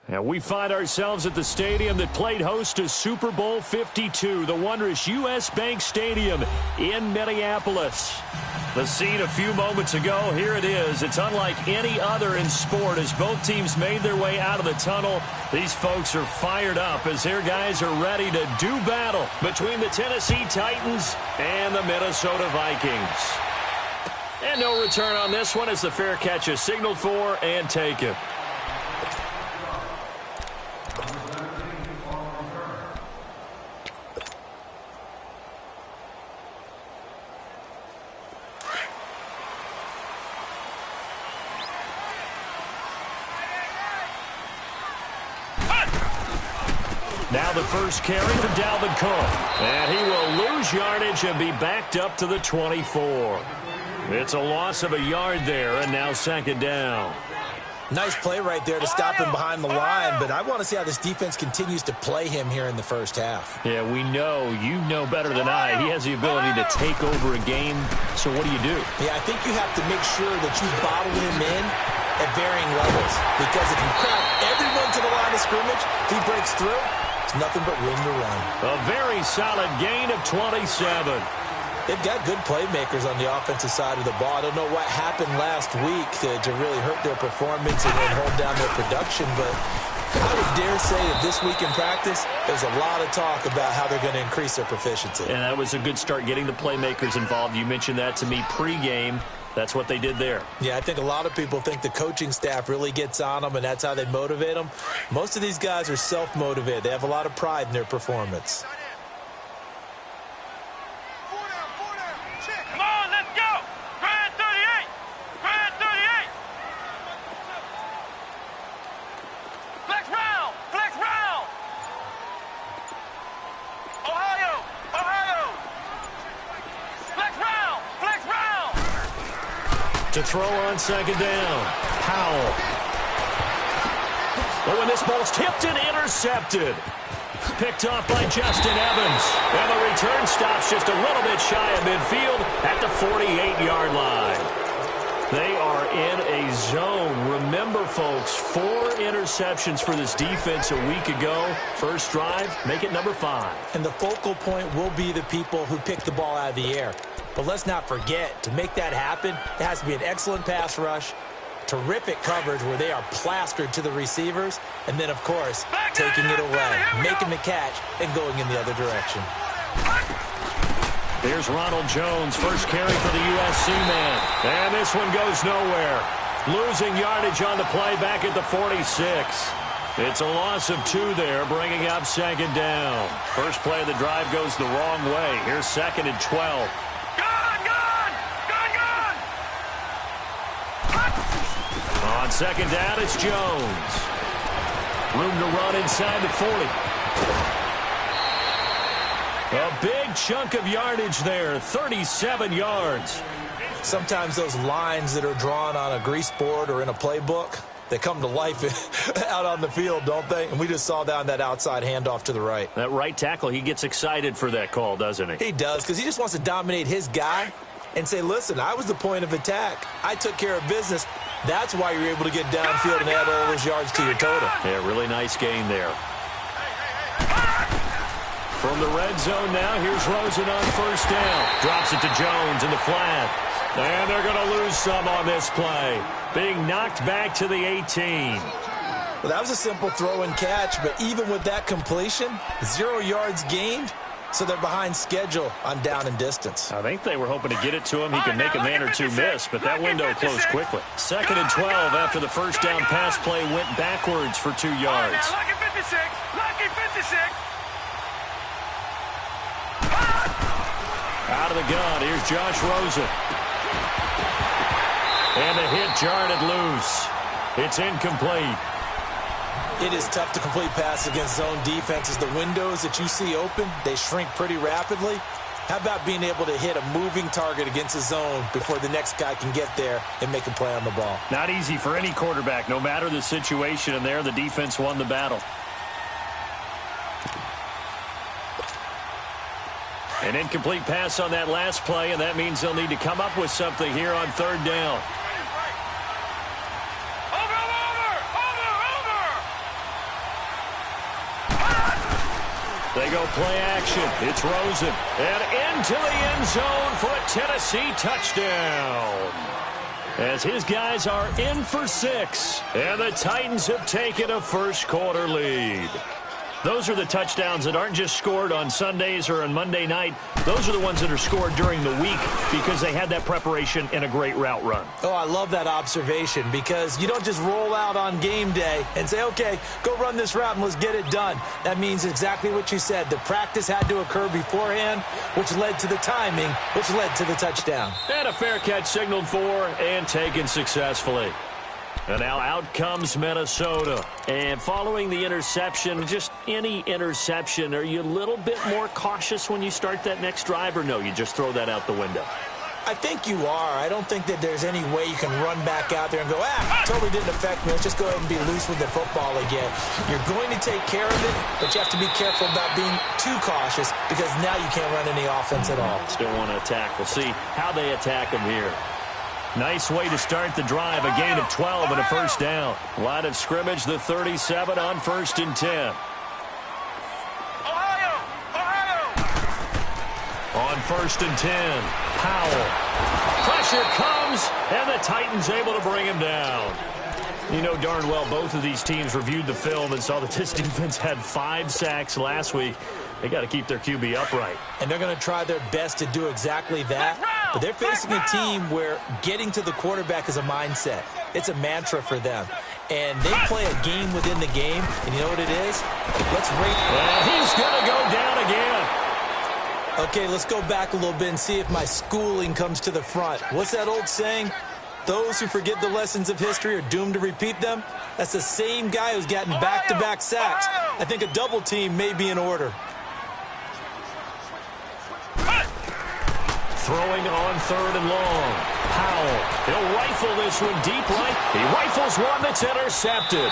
And we find ourselves at the stadium that played host to Super Bowl 52, the wondrous U.S. Bank Stadium in Minneapolis. The scene a few moments ago, here it is. It's unlike any other in sport as both teams made their way out of the tunnel. These folks are fired up as their guys are ready to do battle between the Tennessee Titans and the Minnesota Vikings. And no return on this one as the fair catch is signaled for and taken. Now the first carry for Dalvin Cook. And he will lose yardage and be backed up to the 24. It's a loss of a yard there, and now second down. Nice play right there to stop him behind the line, but I want to see how this defense continues to play him here in the first half. Yeah, we know. You know better than I. He has the ability to take over a game, so what do? Yeah, I think you have to make sure that you bottle him in at varying levels, because if you crowd everyone to the line of scrimmage, if he breaks through, it's nothing but room to run. A very solid gain of 27. They've got good playmakers on the offensive side of the ball. I don't know what happened last week to really hurt their performance and then hold down their production, but I would dare say that this week in practice, there's a lot of talk about how they're going to increase their proficiency. And that was a good start, getting the playmakers involved. You mentioned that to me pregame. That's what they did there. Yeah, I think a lot of people think the coaching staff really gets on them, and that's how they motivate them. Most of these guys are self-motivated. They have a lot of pride in their performance. Come on, let's go! Grand 38! Grand 38! Flex round! Flex round! Ohio! Ohio! Flex round! Flex round! To throw on second down. Powell. Oh, and this ball's tipped and intercepted. Picked off by Justin Evans. And the return stops just a little bit shy of midfield at the 48-yard line. They are in a zone. Remember, folks, 4 interceptions for this defense a week ago. First drive, make it number 5. And the focal point will be the people who pick the ball out of the air. But let's not forget, to make that happen, it has to be an excellent pass rush, terrific coverage where they are plastered to the receivers, and then, of course, taking it away, making the catch, and going in the other direction. Here's Ronald Jones, first carry for the USC man. And this one goes nowhere. Losing yardage on the play back at the 46. It's a loss of 2 there, bringing up second down. First play of the drive goes the wrong way. Here's second and 12. On second down, it's Jones. Room to run inside the 40. A big chunk of yardage there, 37 yards. Sometimes those lines that are drawn on a grease board or in a playbook, they come to life out on the field, don't they? And we just saw down that outside handoff to the right. That right tackle, he gets excited for that call, doesn't he? He does, because he just wants to dominate his guy and say, listen, I was the point of attack. I took care of business. That's why you're able to get downfield and add all those yards to your total. Yeah, really nice gain there. From the red zone now, here's Rosen on first down. Drops it to Jones in the flat. And they're going to lose some on this play. Being knocked back to the 18. Well, that was a simple throw and catch, but even with that completion, 0 yards gained, so they're behind schedule on down and distance. I think they were hoping to get it to him. He could make a man or 2 miss, but that window closed quickly. Second and 12 after the first down pass play went backwards for 2 yards. Lucky 56! Lucky 56! Out of the gun, here's Josh Rosen. And the hit jarred it loose. It's incomplete. It is tough to complete passes against zone defenses. The windows that you see open, they shrink pretty rapidly. How about being able to hit a moving target against a zone before the next guy can get there and make a play on the ball? Not easy for any quarterback, no matter the situation, and there the defense won the battle. An incomplete pass on that last play, and that means they'll need to come up with something here on third down. They go play action. It's Rosen. And into the end zone for a Tennessee touchdown. As his guys are in for 6. And the Titans have taken a first-quarter lead. Those are the touchdowns that aren't just scored on Sundays or on Monday night. Those are the ones that are scored during the week because they had that preparation and a great route run. Oh, I love that observation because you don't just roll out on game day and say, okay, go run this route and let's get it done. That means exactly what you said. The practice had to occur beforehand, which led to the timing, which led to the touchdown. And a fair catch signaled for and taken successfully. And now out comes Minnesota. And following the interception, just any interception, are you a little bit more cautious when you start that next drive, or no, you just throw that out the window? I think you are. I don't think that there's any way you can run back out there and go, totally didn't affect me. Let's just go ahead and be loose with the football again. You're going to take care of it, but you have to be careful about being too cautious because now you can't run any offense at all. Still want to attack. We'll see how they attack them here. Nice way to start the drive, a gain of 12 and a first down. Line of scrimmage, the 37 on 1st and 10. On 1st and 10, Powell. Pressure comes, and the Titans able to bring him down. You know darn well both of these teams reviewed the film and saw that this defense had 5 sacks last week. They got to keep their QB upright. And they're going to try their best to do exactly that. But they're facing a team where getting to the quarterback is a mindset. It's a mantra for them. And they play a game within the game. And you know what it is? Let's rate. And he's going to go down again. Okay, let's go back a little bit and see if my schooling comes to the front. What's that old saying? Those who forget the lessons of history are doomed to repeat them. That's the same guy who's gotten back-to-back sacks. I think a double team may be in order. Throwing on 3rd and long. Powell. He'll rifle this one deep right. He rifles one that's intercepted.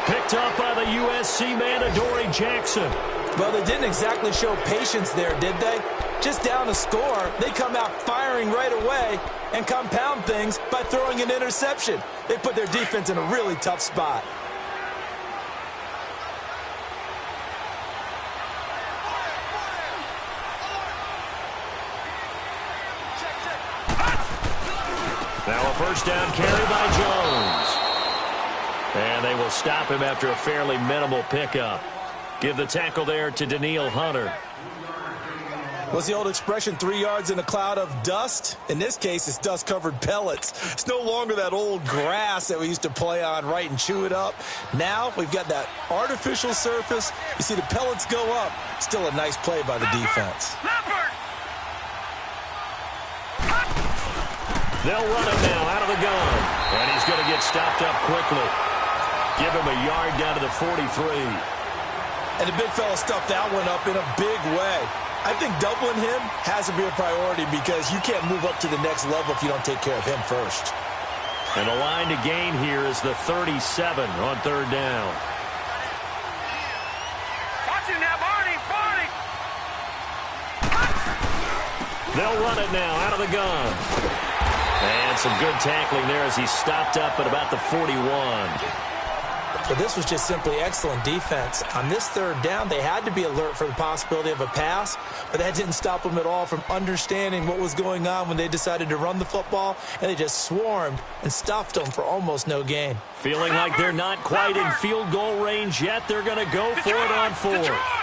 Picked up by the USC man, Adoree Jackson. Well, they didn't exactly show patience there, did they? Just down a score, they come out firing right away and compound things by throwing an interception. They put their defense in a really tough spot. Now a first down carry by Jones. And they will stop him after a fairly minimal pickup. Give the tackle there to Danielle Hunter. What's the old expression, 3 yards in a cloud of dust? In this case, it's dust-covered pellets. It's no longer that old grass that we used to play on, right, and chew it up. Now we've got that artificial surface. You see the pellets go up. Still a nice play by the defense. They'll run him now out of the gun. And he's going to get stopped up quickly. Give him a yard down to the 43. And the big fella stuffed that one up in a big way. I think doubling him has to be a priority because you can't move up to the next level if you don't take care of him first. And the line to gain here is the 37 on 3rd down. Watch him now, Barney. They'll run it now out of the gun. And some good tackling there as he stopped up at about the 41. But this was just simply excellent defense. On this 3rd down, they had to be alert for the possibility of a pass, but that didn't stop them at all from understanding what was going on when they decided to run the football, and they just swarmed and stuffed them for almost no gain. Feeling like they're not quite in field goal range yet, they're going to go for it on 4th.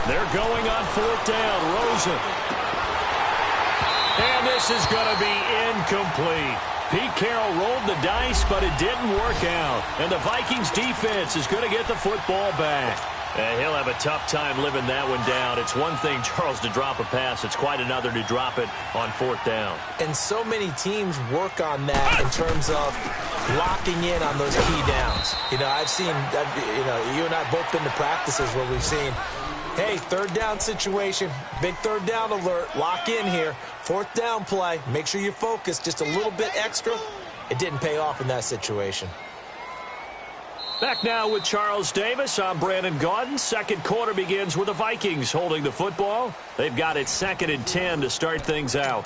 They're going on 4th down. Rosen. And this is going to be incomplete. Pete Carroll rolled the dice, but it didn't work out. And the Vikings defense is going to get the football back. And he'll have a tough time living that one down. It's one thing, Charles, to drop a pass. It's quite another to drop it on 4th down. And so many teams work on that in terms of locking in on those key downs. You know, I've seen, you and I both been to practices where we've seen, hey, 3rd down situation, big 3rd down alert, lock in here, 4th down play, make sure you focus just a little bit extra. It didn't pay off in that situation. Back now with Charles Davis. I'm Brandon Gaudin. 2nd quarter begins with the Vikings holding the football. They've got it 2nd and 10 to start things out.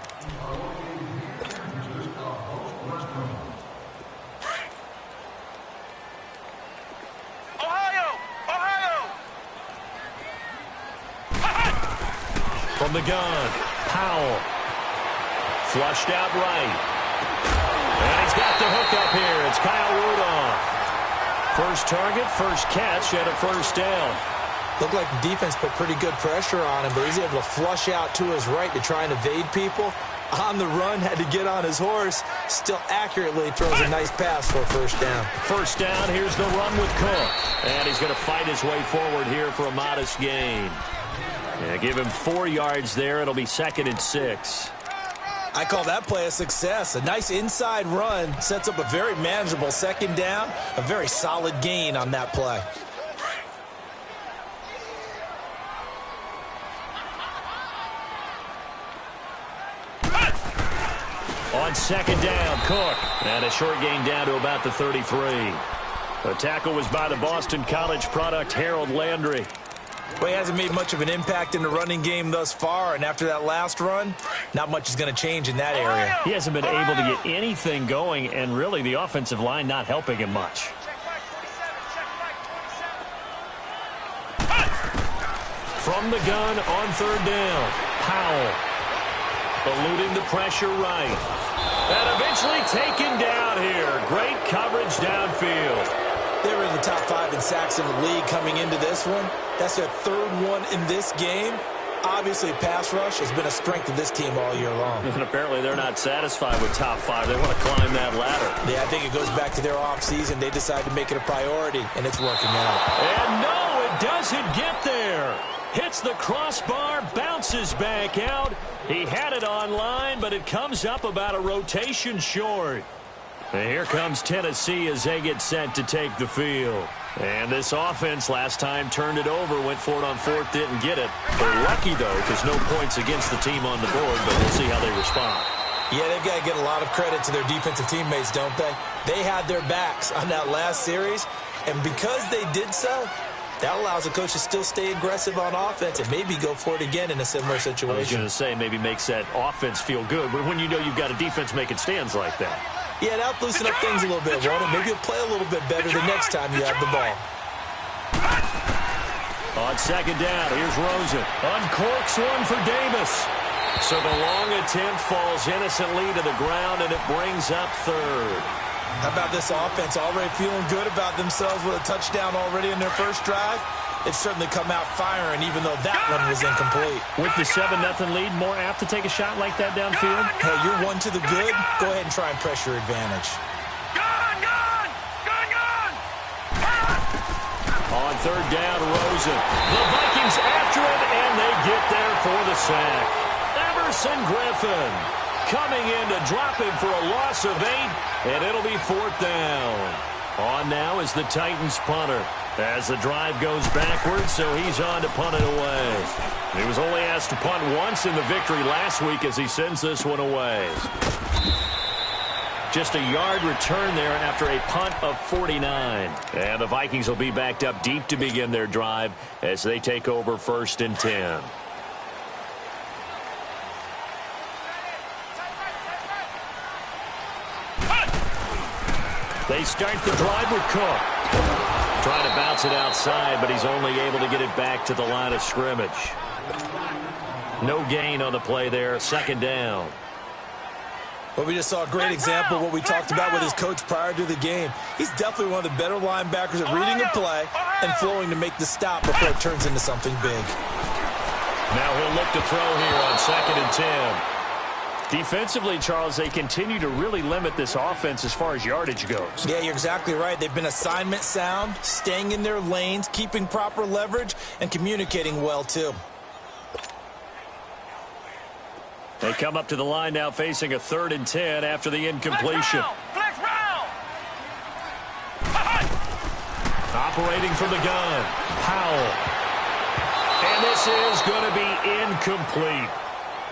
From the gun, Powell. Flushed out right. And he's got the hook up here. It's Kyle Rudolph. First target, first catch, and a first down. Looked like the defense put pretty good pressure on him, but he's able to flush out to his right to try and evade people. On the run, had to get on his horse. Still accurately throws a nice pass for a first down. First down, here's the run with Cook. And he's going to fight his way forward here for a modest gain. Yeah, give him 4 yards there. It'll be 2nd and 6. I call that play a success. A nice inside run sets up a very manageable second down. A very solid gain on that play. On second down, Cook. And a short gain down to about the 33. The tackle was by the Boston College product, Harold Landry. Well, he hasn't made much of an impact in the running game thus far, and after that last run, not much is going to change in that area. He hasn't been able to get anything going, and really the offensive line not helping him much. From the gun on third down, Powell. Eluding the pressure right. And eventually taken down here. Great coverage downfield. They were in the top 5 in sacks in the league coming into this one. That's their 3rd one in this game. Obviously, pass rush has been a strength of this team all year long. And apparently they're not satisfied with top 5. They want to climb that ladder. Yeah, I think it goes back to their offseason. They decided to make it a priority, and it's working out. And no, it doesn't get there. Hits the crossbar, bounces back out. He had it online, but it comes up about a rotation short. And here comes Tennessee as they get set to take the field. And this offense last time turned it over, went for it on 4th, didn't get it. They're lucky, though, because no points against the team on the board, but we'll see how they respond. Yeah, they've got to get a lot of credit to their defensive teammates, don't they? They had their backs on that last series, and because they did so, that allows the coach to still stay aggressive on offense and maybe go for it again in a similar situation. I was going to say maybe makes that offense feel good, but when you know you've got a defense making stands like that. Yeah, that'll loosen up things a little bit, won't it? Maybe you'll play a little bit better the next time you have the ball. On second down, here's Rosen. Uncorks one for Davis. So the long attempt falls innocently to the ground, and it brings up 3rd. How about this offense already feeling good about themselves with a touchdown already in their first drive? It's certainly come out firing, even though that one was incomplete. With the 7-0 lead, more apt to take a shot like that downfield? Hey, you're one to the good. Go ahead and try and pressure advantage. Gun! On third down, Rosen. The Vikings after it, and they get there for the sack. Everson Griffin coming in to drop him for a loss of 8, and it'll be 4th down. On now is the Titans punter as the drive goes backwards, so he's on to punt it away. He was only asked to punt once in the victory last week as he sends this one away. Just a yard return there after a punt of 49. And the Vikings will be backed up deep to begin their drive as they take over 1st and 10. They start the drive with Cook. Trying to bounce it outside, but he's only able to get it back to the line of scrimmage. No gain on the play there. 2nd down. Well, we just saw a great example of what we talked about with his coach prior to the game. He's definitely one of the better linebackers at reading a play and flowing to make the stop before it turns into something big. Now he'll look to throw here on 2nd and 10. Defensively, Charles, they continue to really limit this offense as far as yardage goes. Yeah, you're exactly right. They've been assignment sound, staying in their lanes, keeping proper leverage, and communicating well, too. They come up to the line now facing a 3rd and 10 after the incompletion. Flex round! Operating from the gun, Powell. And this is going to be incomplete.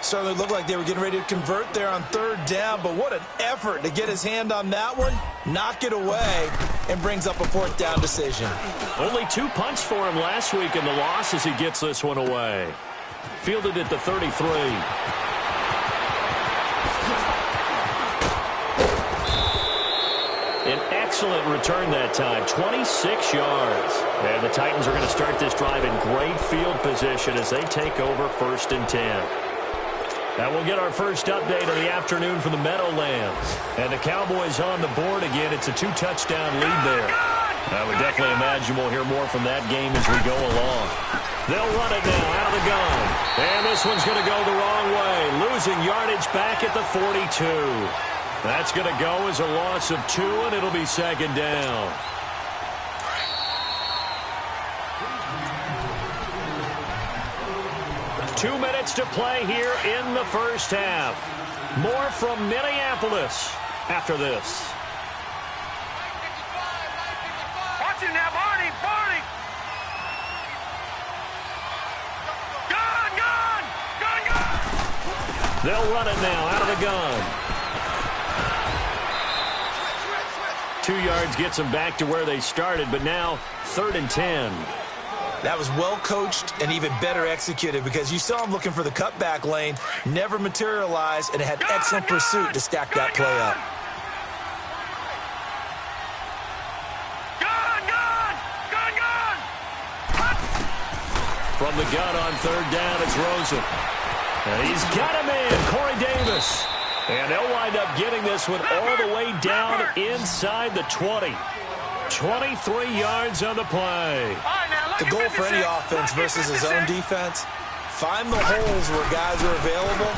Certainly looked like they were getting ready to convert there on 3rd down, but what an effort to get his hand on that one, knock it away, and brings up a 4th down decision. Only 2 punts for him last week in the loss as he gets this one away. Fielded at the 33. An excellent return that time, 26 yards. And the Titans are going to start this drive in great field position as they take over 1st and 10. And we'll get our first update of the afternoon from the Meadowlands. And the Cowboys on the board again. It's a 2-touchdown lead there. I would definitely imagine we'll hear more from that game as we go along. They'll run it now out of the gun. And this one's going to go the wrong way. Losing yardage back at the 42. That's going to go as a loss of 2, and it'll be 2nd down. Two minutes to play here in the first half. More from Minneapolis after this. Watch it now, Barney! Barney! Gun! They'll run it now out of the gun. 2 yards gets them back to where they started, but now 3rd and 10. That was well coached and even better executed because you saw him looking for the cutback lane, never materialized, and it had excellent pursuit to stack that play up. From the gun on 3rd down, it's Rosen. And he's got him in, Corey Davis. And they'll wind up getting this one all the way down inside the 20. 23 yards on the play. The goal for any offense versus his own defense, find the holes where guys are available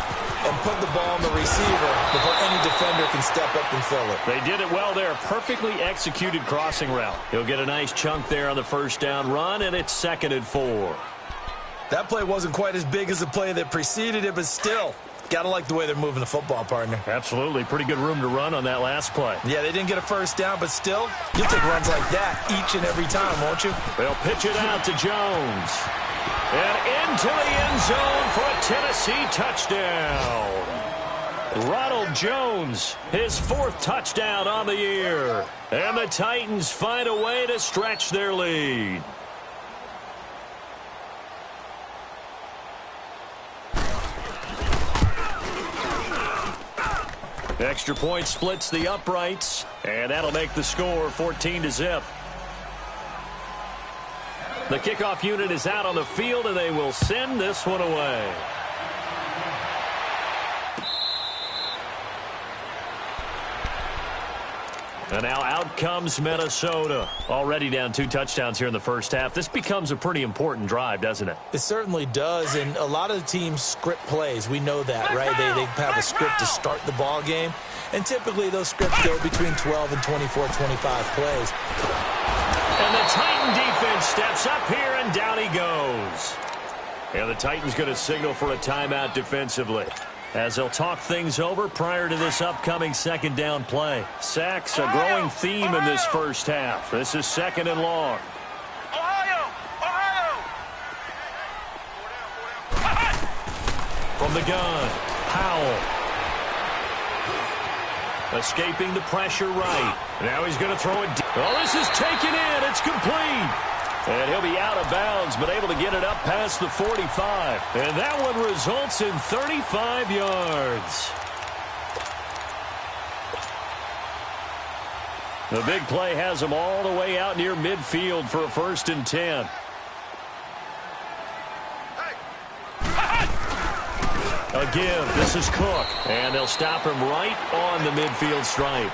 and put the ball on the receiver before any defender can step up and fill it. They did it well there. Perfectly executed crossing route. He'll get a nice chunk there on the 1st down run, and it's 2nd and 4. That play wasn't quite as big as the play that preceded it, but still, gotta like the way they're moving the football, partner. Absolutely. Pretty good room to run on that last play. Yeah, they didn't get a 1st down, but still, you'll take runs like that each and every time, won't you? They'll pitch it out to Jones. And into the end zone for a Tennessee touchdown. Ronald Jones, his 4th touchdown on the year. And the Titans find a way to stretch their lead. Extra point splits the uprights, and that'll make the score 14-0. The kickoff unit is out on the field, and they will send this one away. And now out comes Minnesota. Already down 2 touchdowns here in the first half. This becomes a pretty important drive, doesn't it? It certainly does, and a lot of the teams script plays. We know that, right? They have a script to start the ball game, and typically those scripts go between 12 and 24, 25 plays. And the Titan defense steps up here, and down he goes. And the Titans going to signal for a timeout defensively, as they'll talk things over prior to this upcoming 2nd down play. Sacks, a growing theme in this first half. This is 2nd and long. Ohio! From the gun, Powell. Escaping the pressure right. Now he's going to throw it. Oh, this is taken in. It's complete. And he'll be out of bounds, but able to get it up past the 45. And that one results in 35 yards. The big play has them all the way out near midfield for a 1st and 10. A give. This is Cook. And they'll stop him right on the midfield stripe.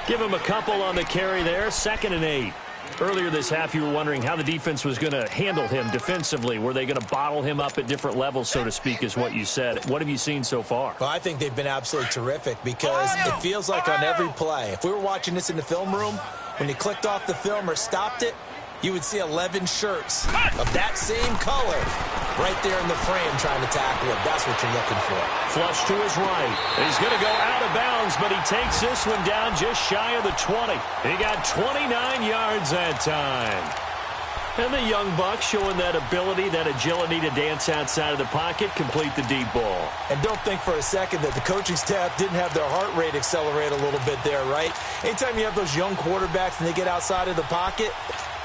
Give him a couple on the carry there. 2nd and 8. Earlier this half, you were wondering how the defense was going to handle him defensively. Were they going to bottle him up at different levels, so to speak, is what you said. What have you seen so far? Well, I think they've been absolutely terrific because it feels like on every play, if we were watching this in the film room, when you clicked off the film or stopped it, you would see 11 shirts of that same color right there in the frame trying to tackle him. That's what you're looking for. Flush to his right. He's going to go out of bounds, but he takes this one down just shy of the 20. He got 29 yards that time. And the young buck showing that ability, that agility to dance outside of the pocket, complete the deep ball. And don't think for a second that the coaching staff didn't have their heart rate accelerate a little bit there, right? Anytime you have those young quarterbacks and they get outside of the pocket,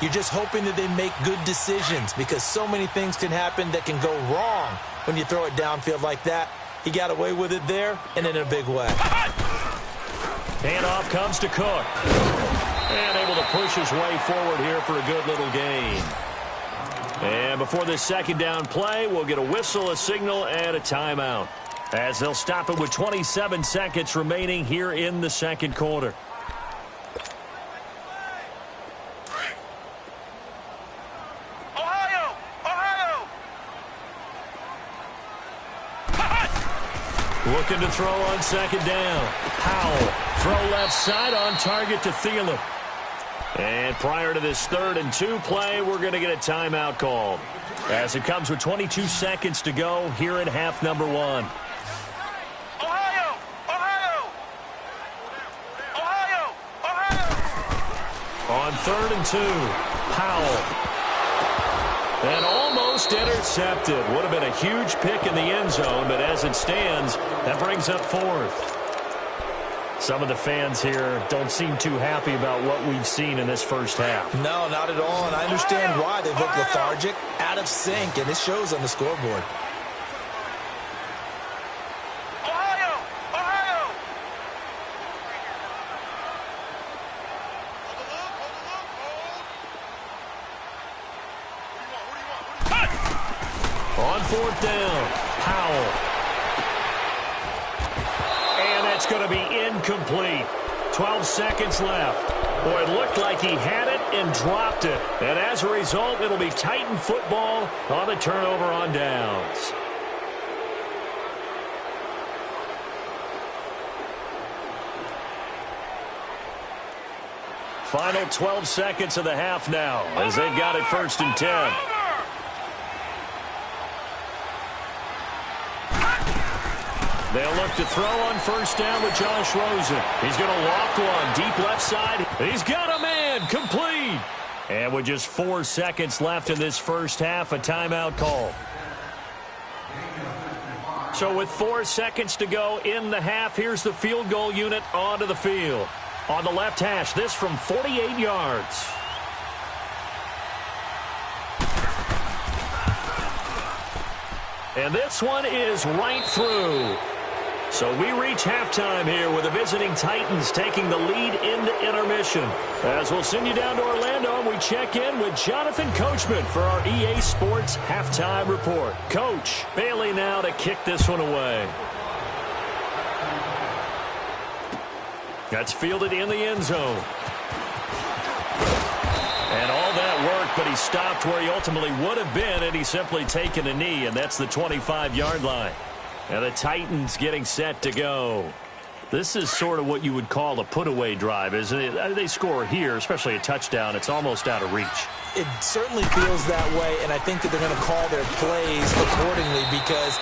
you're just hoping that they make good decisions because so many things can happen that can go wrong when you throw it downfield like that. He got away with it there and in a big way. Handoff comes to Cook. And able to push his way forward here for a good little gain. And before this second down play, we'll get a whistle, a signal, and a timeout, as they'll stop it with 27 seconds remaining here in the second quarter. Ohio! Ohio! Looking to throw on second down. Powell, throw left side on target to Thielen. And prior to this 3rd and 2 play, we're going to get a timeout called, as it comes with 22 seconds to go here in half number 1. Ohio! Ohio! Ohio! Ohio! On 3rd and 2, Powell. And almost intercepted. Would have been a huge pick in the end zone, but as it stands, that brings up 4th. Some of the fans here don't seem too happy about what we've seen in this first half. No, not at all, and I understand why. They look lethargic, out of sync, and it shows on the scoreboard. Ohio! Ohio! On 4th down, Powell. And that's going to be incomplete. 12 seconds left. Boy, it looked like he had it and dropped it. And as a result, it'll be Titan football on the turnover on downs. Final 12 seconds of the half now, as they've got it 1st and 10. They'll look to throw on 1st down with Josh Rosen. He's going to loft one deep left side. He's got a man, complete. And with just 4 seconds left in this first half, a timeout call. So with 4 seconds to go in the half, here's the field goal unit onto the field. On the left hash, this from 48 yards. And this one is right through. So we reach halftime here with the visiting Titans taking the lead in the intermission. As we'll send you down to Orlando, and we check in with Jonathan Coachman for our EA Sports Halftime Report. Coach, Bailey now to kick this one away. That's fielded in the end zone. And all that work, but he stopped where he ultimately would have been, and he's simply taken a knee, and that's the 25-yard line. And the Titans getting set to go. This is sort of what you would call a put-away drive, isn't it? They score here, especially a touchdown. It's almost out of reach. It certainly feels that way, and I think that they're going to call their plays accordingly, because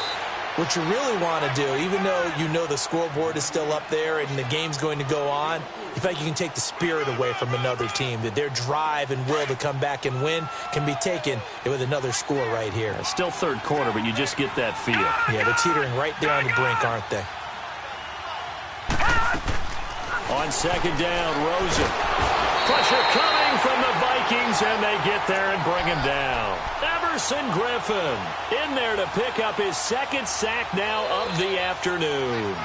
what you really want to do, even though you know the scoreboard is still up there and the game's going to go on, you feel like you can take the spirit away from another team, that their drive and will to come back and win can be taken with another score right here. It's still 3rd quarter, but you just get that feel. Yeah, they're teetering right there on the brink, aren't they? On 2nd down, Rosen. Pressure coming from the Vikings, and they get there and bring him down. Everson Griffin in there to pick up his 2nd sack now of the afternoon.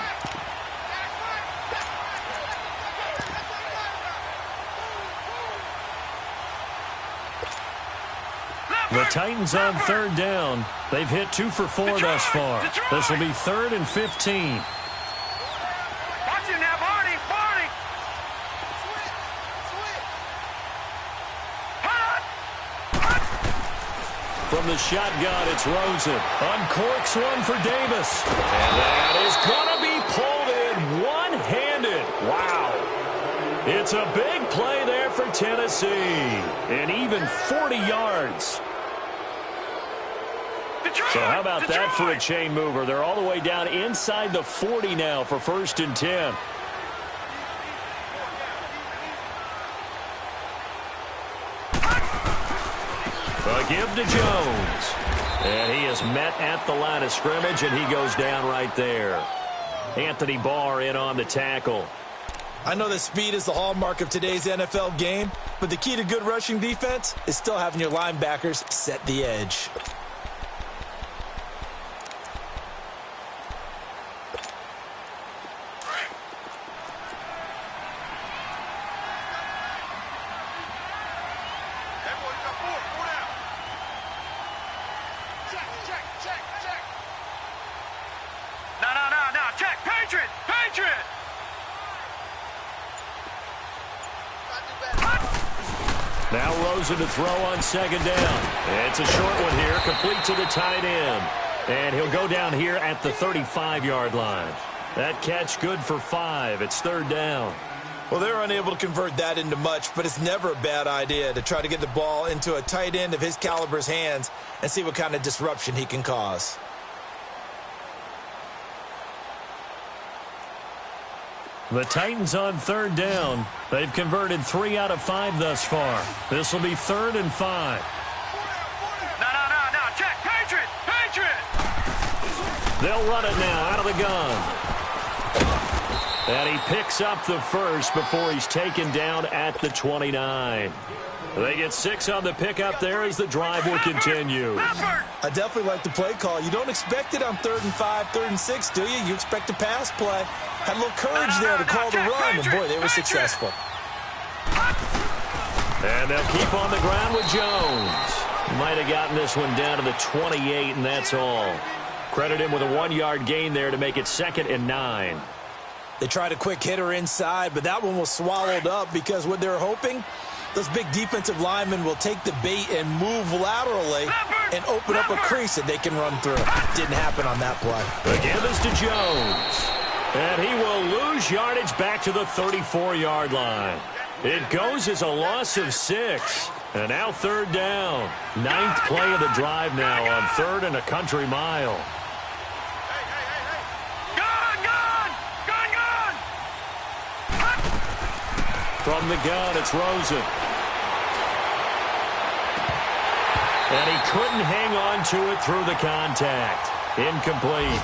The Titans on 3rd down. They've hit 2 for 4 thus far. This will be 3rd and 15. Watch him now, Barney! Barney! From the shotgun, it's Rosen. Uncorks one for Davis. And that is going to be pulled in one-handed. Wow. It's a big play there for Tennessee. And even 40 yards. So how about that for a chain mover? They're all the way down inside the 40 now for 1st and 10. A give to Jones. And he is met at the line of scrimmage, and he goes down right there. Anthony Barr in on the tackle. I know that speed is the hallmark of today's NFL game, but the key to good rushing defense is still having your linebackers set the edge. Now Rosen to throw on second down. It's a short one here, complete to the tight end. And he'll go down here at the 35-yard line. That catch good for 5. It's third down. Well, they're unable to convert that into much, but it's never a bad idea to try to get the ball into a tight end of his caliber's hands and see what kind of disruption he can cause. The Titans on third down. They've converted 3 out of 5 thus far. This will be 3rd and 5. No. Check. Patriot. They'll run it now out of the gun. And he picks up the first before he's taken down at the 29. They get 6 on the pickup there as the drive will continue. I definitely like the play call. You don't expect it on 3rd and 5, 3rd and 6, do you? You expect a pass play. Had a little courage there to call the run, and boy, they were successful. And they'll keep on the ground with Jones. Might have gotten this one down to the 28, and that's all. Credit him with a 1-yard gain there to make it 2nd and 9. They tried a quick hitter inside, but that one was swallowed up because what they're hoping, those big defensive linemen will take the bait and move laterally and open up a crease that they can run through. Didn't happen on that play. Again, this to Jones. And he will lose yardage back to the 34-yard line. It goes as a loss of 6. And now third down. 9th play of the drive now on 3rd and a country mile. From the gun, it's Rosen. And he couldn't hang on to it through the contact. Incomplete.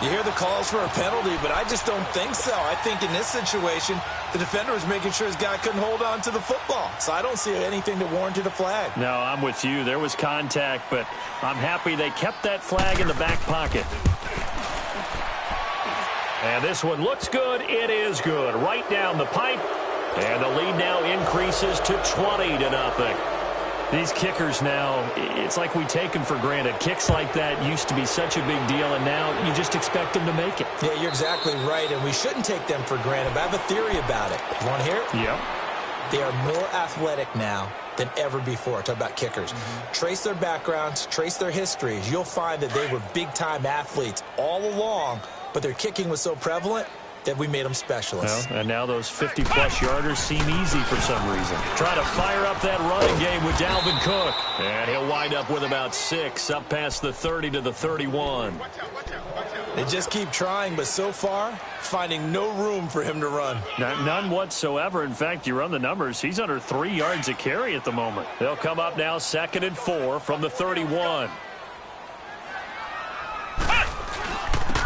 You hear the calls for a penalty, but I just don't think so. I think in this situation, the defender was making sure his guy couldn't hold on to the football. So I don't see anything that warranted a flag. No, I'm with you. There was contact, but I'm happy they kept that flag in the back pocket. And this one looks good. It is good. Right down the pipe. And the lead now increases to 20-0. These kickers now, it's like we take them for granted. Kicks like that used to be such a big deal, and now you just expect them to make it. Yeah, you're exactly right, and we shouldn't take them for granted. But I have a theory about it. You want to hear it? Yep. They are more athletic now than ever before. Talk about kickers. Trace their backgrounds, trace their histories. You'll find that they were big-time athletes all along, but their kicking was so prevalent that we made them specialists. Well, and now those 50-plus yarders seem easy for some reason. Try to fire up that running game with Dalvin Cook. And he'll wind up with about 6 up past the 30 to the 31. They just keep trying, but so far, finding no room for him to run. None whatsoever. In fact, you run the numbers, he's under 3 yards a carry at the moment. They'll come up now 2nd and 4 from the 31.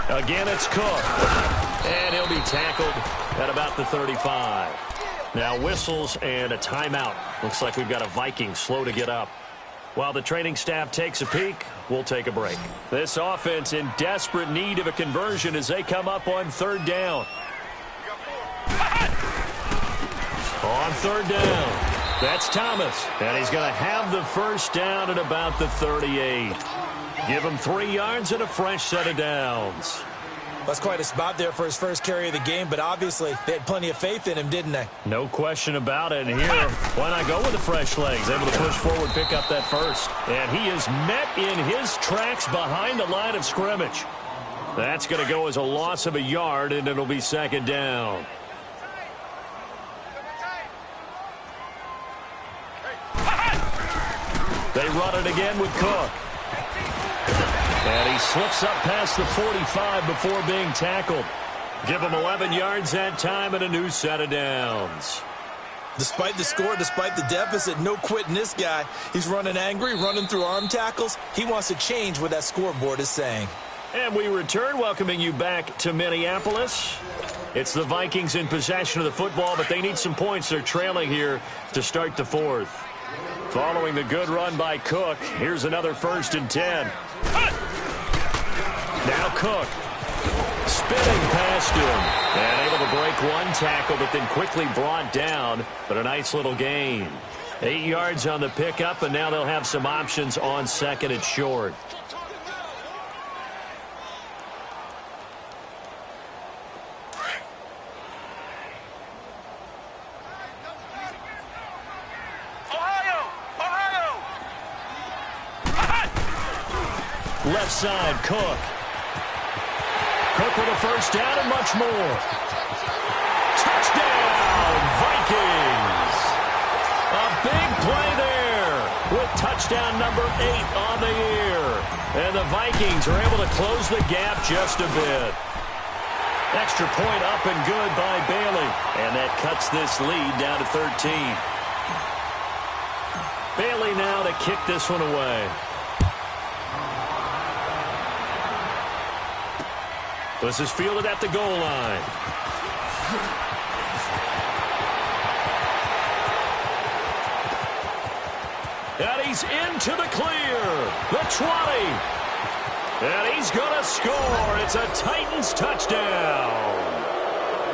Again, it's Cook. And he'll be tackled at about the 35. Now whistles and a timeout. Looks like we've got a Viking slow to get up. While the training staff takes a peek, we'll take a break. This offense in desperate need of a conversion as they come up on 3rd down. On 3rd down, that's Thomas. And he's going to have the first down at about the 38. Give him 3 yards and a fresh set of downs. That's quite a spot there for his first carry of the game, but obviously they had plenty of faith in him, didn't they? No question about it. And here, why not go with the fresh legs? Able to push forward, pick up that first. And he is met in his tracks behind the line of scrimmage. That's going to go as a loss of a yard, and it'll be 2nd down. They run it again with Cook. And he slips up past the 45 before being tackled. Give him 11 yards that time and a new set of downs. Despite the score, despite the deficit, no quitting this guy. He's running angry, running through arm tackles. He wants to change what that scoreboard is saying. And we return, welcoming you back to Minneapolis. It's the Vikings in possession of the football, but they need some points. They're trailing here to start the 4th. Following the good run by Cook, here's another 1st and 10. Now Cook, spinning past him, and able to break one tackle, but then quickly brought down, but a nice little gain. 8 yards on the pickup, and now they'll have some options on 2nd and short. Left side, Cook. Cook with a first down and much more. Touchdown, Vikings. A big play there with touchdown number 8 on the year. And the Vikings are able to close the gap just a bit. Extra point up and good by Bailey. And that cuts this lead down to 13. Bailey now to kick this one away. This is fielded at the goal line. And he's into the clear. The 20. And he's going to score. It's a Titans touchdown.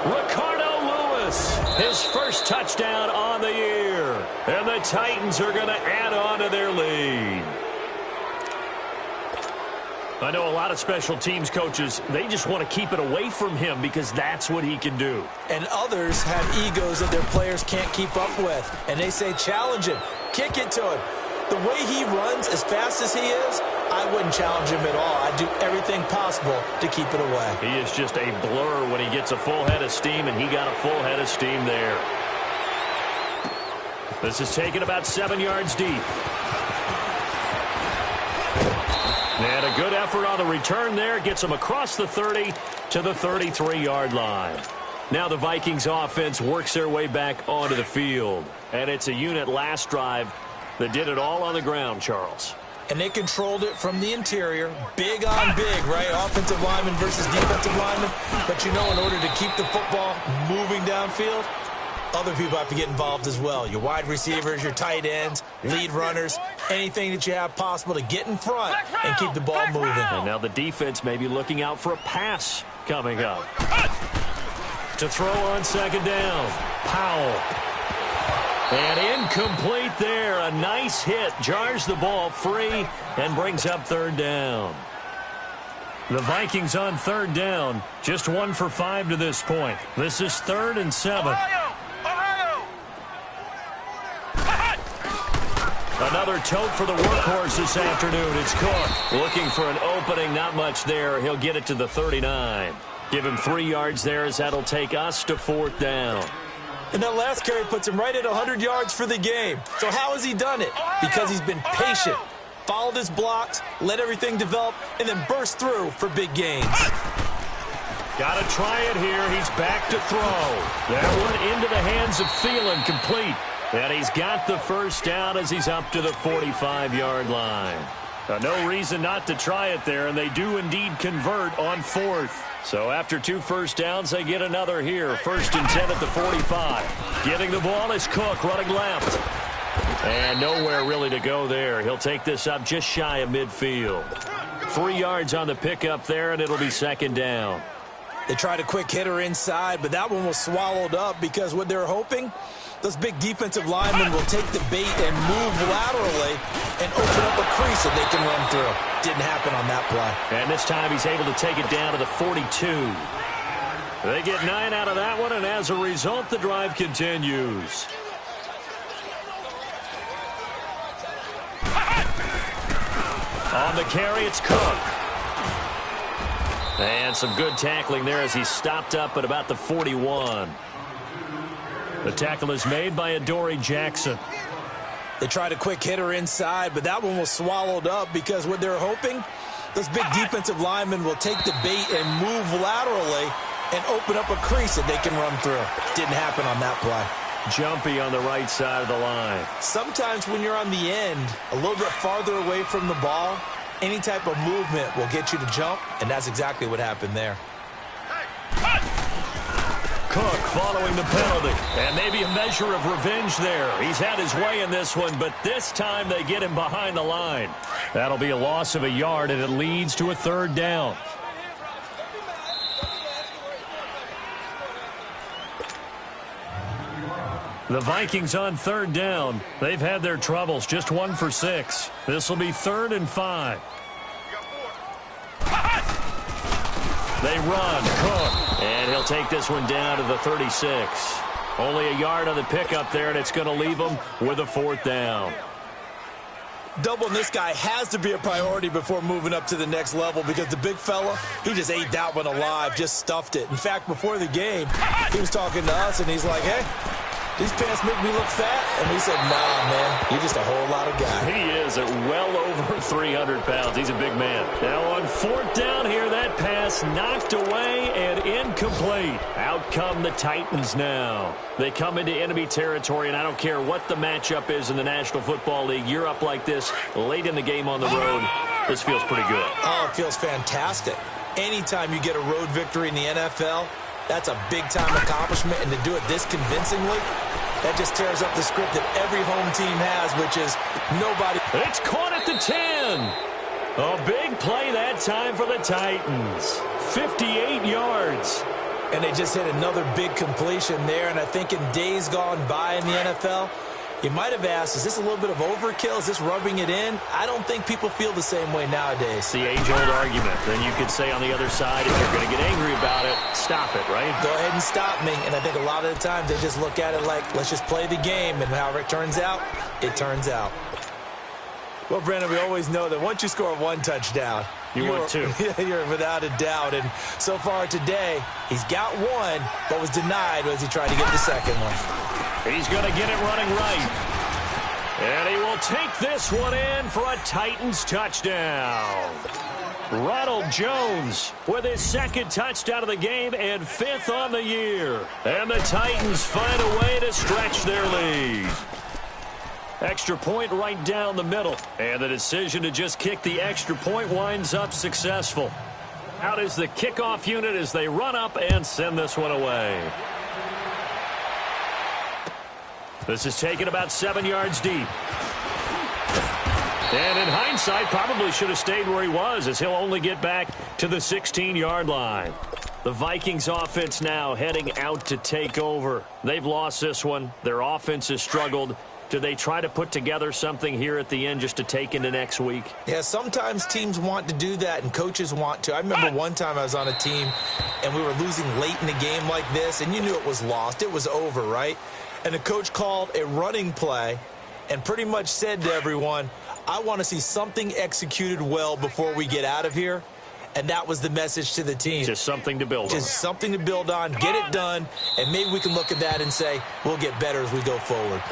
Ricardo Lewis, his first touchdown on the year. And the Titans are going to add on to their lead. I know a lot of special teams coaches, they just want to keep it away from him because that's what he can do. And others have egos that their players can't keep up with. And they say, challenge him, kick it to him. The way he runs as fast as he is, I wouldn't challenge him at all. I'd do everything possible to keep it away. He is just a blur when he gets a full head of steam, and he got a full head of steam there. This is taken about 7 yards deep. And a good effort on the return there. Gets him across the 30 to the 33-yard line. Now the Vikings offense works their way back onto the field. And it's a unit last drive that did it all on the ground, Charles. And they controlled it from the interior. Big on big, right? Offensive lineman versus defensive lineman. But you know, in order to keep the football moving downfield, other people have to get involved as well. Your wide receivers, your tight ends, lead runners, anything that you have possible to get in front and keep the ball moving. And now the defense may be looking out for a pass coming up. To throw on second down, Powell. And incomplete there. A nice hit. Jars the ball free and brings up third down. The Vikings on third down. Just 1 for 5 to this point. This is 3rd and 7. Another tote for the workhorse this afternoon. It's Cook looking for an opening. Not much there. He'll get it to the 39. Give him 3 yards there as that'll take us to 4th down. And that last carry puts him right at 100 yards for the game. So how has he done it? Because he's been patient, followed his blocks, let everything develop, and then burst through for big gains. Got to try it here. He's back to throw. That one into the hands of Thielen, complete. And he's got the first down as he's up to the 45-yard line. No reason not to try it there, and they do indeed convert on 4th. So after 2 first downs, they get another here. 1st and 10 at the 45. Getting the ball is Cook running left. And nowhere really to go there. He'll take this up just shy of midfield. 3 yards on the pickup there, and it'll be 2nd down. They tried a quick hitter inside, but that one was swallowed up because what they're hoping, those big defensive linemen will take the bait and move laterally and open up a crease that they can run through. Didn't happen on that play. And this time he's able to take it down to the 42. They get 9 out of that one, and as a result, the drive continues. On the carry, it's Cook. And some good tackling there as he's stopped up at about the 41. The tackle is made by Adoree Jackson. They tried a quick hitter inside, but that one was swallowed up because what they're hoping, those big defensive linemen will take the bait and move laterally and open up a crease that they can run through. Didn't happen on that play. Jumpy on the right side of the line. Sometimes when you're on the end, a little bit farther away from the ball, any type of movement will get you to jump, and that's exactly what happened there. Cook following the penalty, and maybe a measure of revenge there. He's had his way in this one, but this time they get him behind the line. That'll be a loss of a yard, and it leads to a 3rd down. The Vikings on 3rd down. They've had their troubles, just 1 for 6. This will be 3rd and 5. They run, Cook, and he'll take this one down to the 36. Only a yard on the pickup there, and it's going to leave them with a 4th down. Doubling this guy has to be a priority before moving up to the next level because the big fella, he just ate that one alive, just stuffed it. In fact, before the game, he was talking to us, and he's like, hey, these pants make me look fat. And we said, nah, man, you're just a whole lot of guy. He is at well over 300 pounds. He's a big man. Now on 4th down here, that pass knocked away and incomplete. Out come the Titans now. They come into enemy territory, and I don't care what the matchup is in the National Football League. You're up like this late in the game on the road. This feels pretty good. Oh, it feels fantastic. Anytime you get a road victory in the NFL, that's a big-time accomplishment, and to do it this convincingly, that just tears up the script that every home team has, which is nobody. It's caught at the 10. A big play that time for the Titans. 58 yards. And they just hit another big completion there, and I think in days gone by in the NFL, you might have asked, is this a little bit of overkill? Is this rubbing it in? I don't think people feel the same way nowadays. It's the age-old argument. Then you could say on the other side, if you're going to get angry about it, stop it, right? Go ahead and stop me. And I think a lot of the times they just look at it like, let's just play the game. And however it turns out, it turns out. Well, Brandon, we always know that once you score one touchdown, you're 2. You're without a doubt. And so far today, he's got one, but was denied as he tried to get the second one. He's going to get it running right. And he will take this one in for a Titans touchdown. Ronald Jones with his 2nd touchdown of the game and 5th on the year. And the Titans find a way to stretch their lead. Extra point right down the middle. And the decision to just kick the extra point winds up successful. Out is the kickoff unit as they run up and send this one away. This is taken about 7 yards deep. And in hindsight, probably should have stayed where he was, as he'll only get back to the 16-yard line. The Vikings offense now heading out to take over. They've lost this one. Their offense has struggled. Do they try to put together something here at the end just to take into next week? Yeah, sometimes teams want to do that and coaches want to. I remember one time I was on a team and we were losing late in the game like this, and you knew it was lost. It was over, right? And the coach called a running play and pretty much said to everyone, I want to see something executed well before we get out of here. And that was the message to the team. Just something to build on. Just something to build on, get it done, and maybe we can look at that and say, we'll get better as we go forward.